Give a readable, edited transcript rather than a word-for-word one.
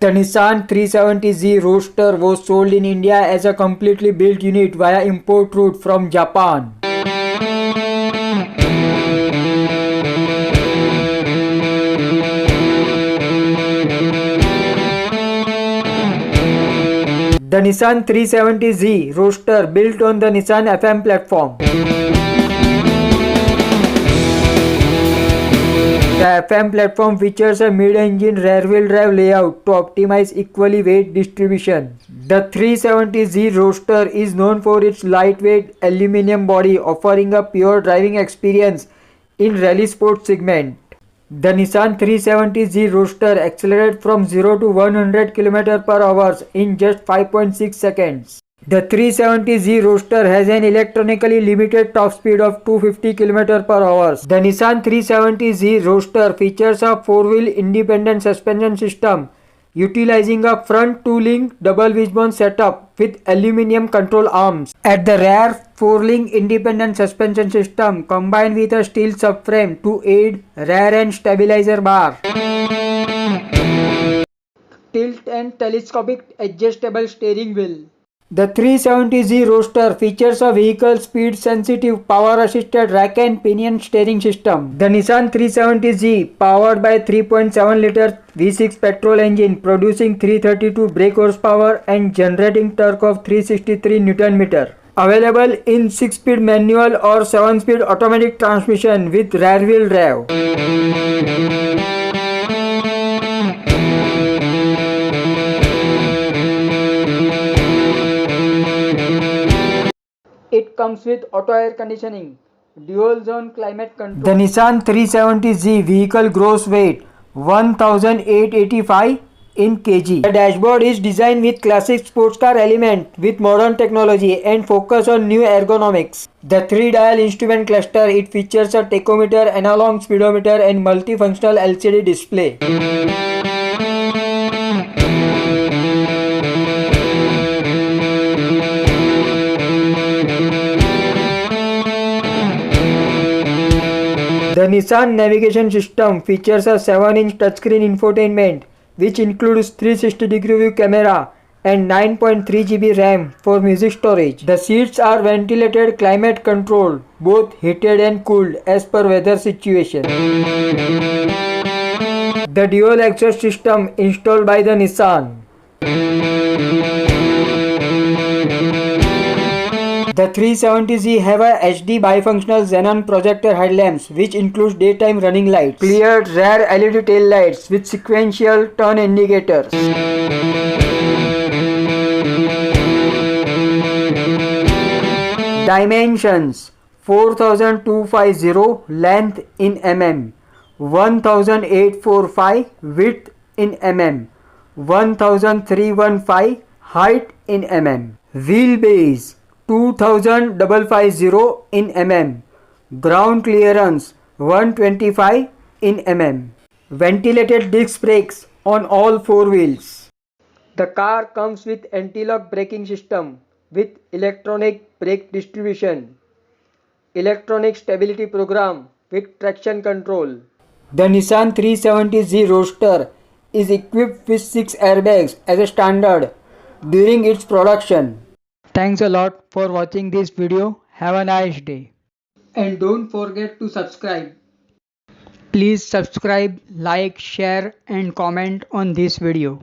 The Nissan 370Z Roadster was sold in India as a completely built unit via import route from Japan. The Nissan 370Z Roadster built on the Nissan FM platform. The FM platform features a mid-engine rear-wheel drive layout to optimize equally weight distribution. The 370Z Roadster is known for its lightweight aluminum body, offering a pure driving experience in rally sport segment. The Nissan 370Z Roadster accelerates from 0 to 100 km/h in just 5.6 seconds. The 370Z Roadster has an electronically limited top speed of 250 km/h. The Nissan 370Z Roadster features a 4-wheel independent suspension system utilizing a front two-link double wishbone setup with aluminum control arms. At the rear, 4-link independent suspension system combined with a steel subframe to aid rear end stabilizer bar. Tilt and telescopic adjustable steering wheel. The 370Z Roadster features a vehicle speed sensitive power assisted rack and pinion steering system. The Nissan 370Z powered by 3.7 litre V6 petrol engine producing 332 brake horsepower and generating torque of 363 Nm. Available in 6-speed manual or 7-speed automatic transmission with rear wheel drive. It comes with auto air conditioning, dual zone climate control. The Nissan 370Z vehicle gross weight 1885 in kg. The dashboard is designed with classic sports car element with modern technology and focus on new ergonomics. The 3-dial instrument cluster, it features a tachometer, analog speedometer and multifunctional LCD display. The Nissan navigation system features a 7-inch touchscreen infotainment which includes 360-degree view camera and 9.3 GB RAM for music storage. The seats are ventilated, climate controlled, both heated and cooled as per weather situation. The dual exhaust system installed by the Nissan. The 370Z have a HD bifunctional xenon projector headlamps which includes daytime running lights, cleared rear LED tail lights with sequential turn indicators. Dimensions: 4250 length in mm, 1845 width in mm, 1315 height in mm. Wheelbase 2550 in mm. Ground clearance 125 in mm. Ventilated disc brakes on all 4 wheels. The car comes with anti-lock braking system with electronic brake distribution, electronic stability program with traction control. The Nissan 370Z Roadster is equipped with 6 airbags as a standard during its production. Thanks a lot for watching this video. Have a nice day. And don't forget to subscribe. Please subscribe, like, share and comment on this video.